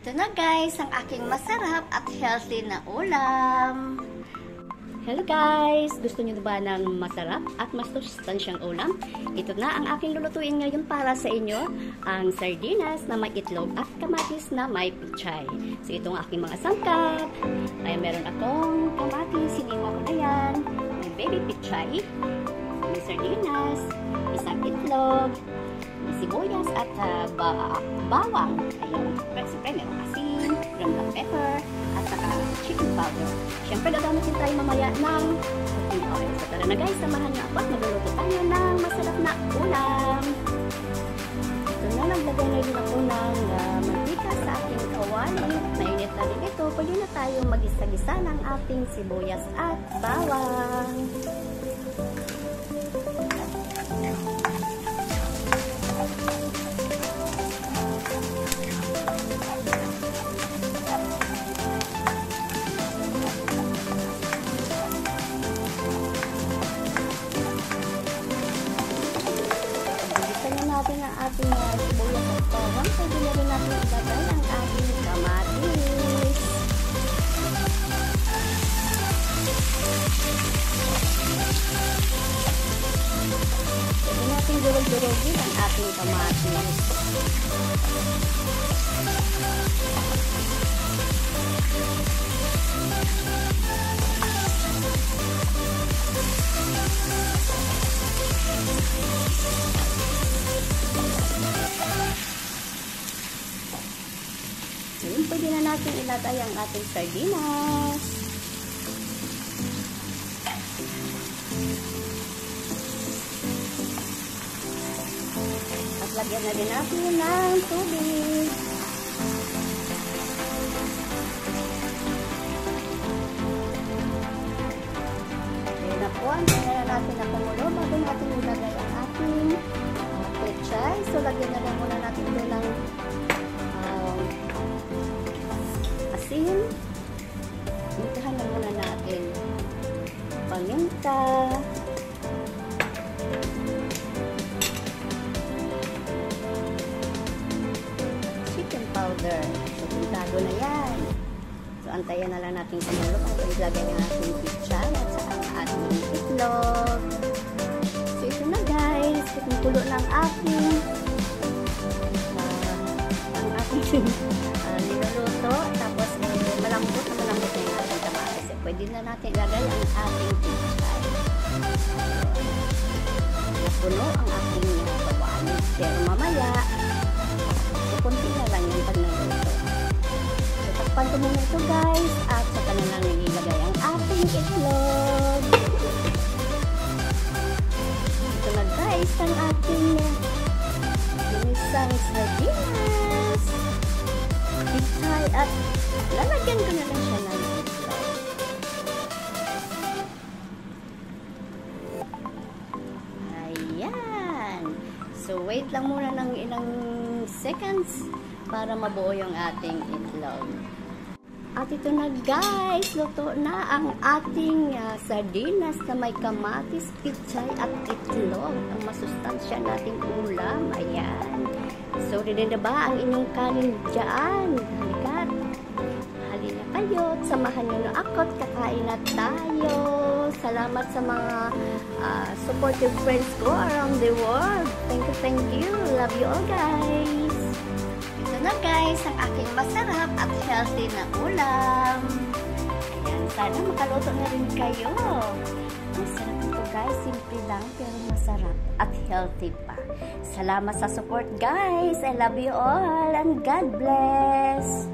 Ito na guys, ang aking masarap at healthy na ulam. Hello guys! Gusto niyo ba ng masarap at mas sustansyang ulam? Ito na ang aking lulutuin ngayon para sa inyo, ang sardinas na may itlog at kamatis na may pichay. So itong aking mga sangkap. Ay meron akong kamatis, siniwa ko na yan. May baby pichay, may sardinas, isang itlog, may sibuyas at bawang. Ayun, siyempre meron asin, ground black pepper, at saka chicken powder. Siyempre gagamitin tayo mamaya ng cooking oil. So tara na guys, samahan niyo ako at magluluto tayo ng masarap na ulam. Ito na, naglagay na rin ako ng mantika sa ating kawali. Mainit na rin ito. Pwede na tayo mag-isa-gisa ng ating sibuyas at bawang. Natin ang ating sibuyas at bawang. Pwede na rin natin ilagay ang ating kamatis. Pwede natin durog-durogin ang ating kamatis. Pwede na natin ilagay ang ating sardinas. At lagyan na din natin ng tubig. Ayan na po, antayin na natin na kumulo bago natin ilagay ang ating pechay. So lagyan na rin muna natin ito ng asin. Mintahan na muna natin paminta, chicken powder. So pintado na yan. So antayan na lang natin kumulo para ilagay ang ating pichay at saka ang ating itlog. So ito na guys, kumukulo ng ating niluluto. Tapos malambot na yung ating kamatis. Pwede na natin ilagay ang ating pichay. Napuno ang ating kawali. Pero mamaya, kunti na lang yung pag niluluto. So takpan ko muna ito guys. At saka na lang ilagay ang ating itlog. Ito na guys ang ating ginisang sardinas, pichay, at lalagyan ko na lang siya ng itlog. Ayan. So, wait lang muna ng ilang seconds para mabuo yung ating itlog. At ito na guys, luto na ang ating sardinas na may kamatis, pichay at itlog. Ang masustansya nating ulam. Ayan. So, ready na ba ang inyong kanin dyan? Halika't. Halina kayo at samahan nyo na ako at kakain na tayo. Salamat sa mga supportive friends ko around the world. Thank you. Love you all guys. Ito na guys, ang aking masarap at healthy na ulam. Ayan, sana makaluto na rin kayo. Masarap ito guys, simple lang pero masarap at healthy pa. Salamat sa support guys. I love you all and God bless.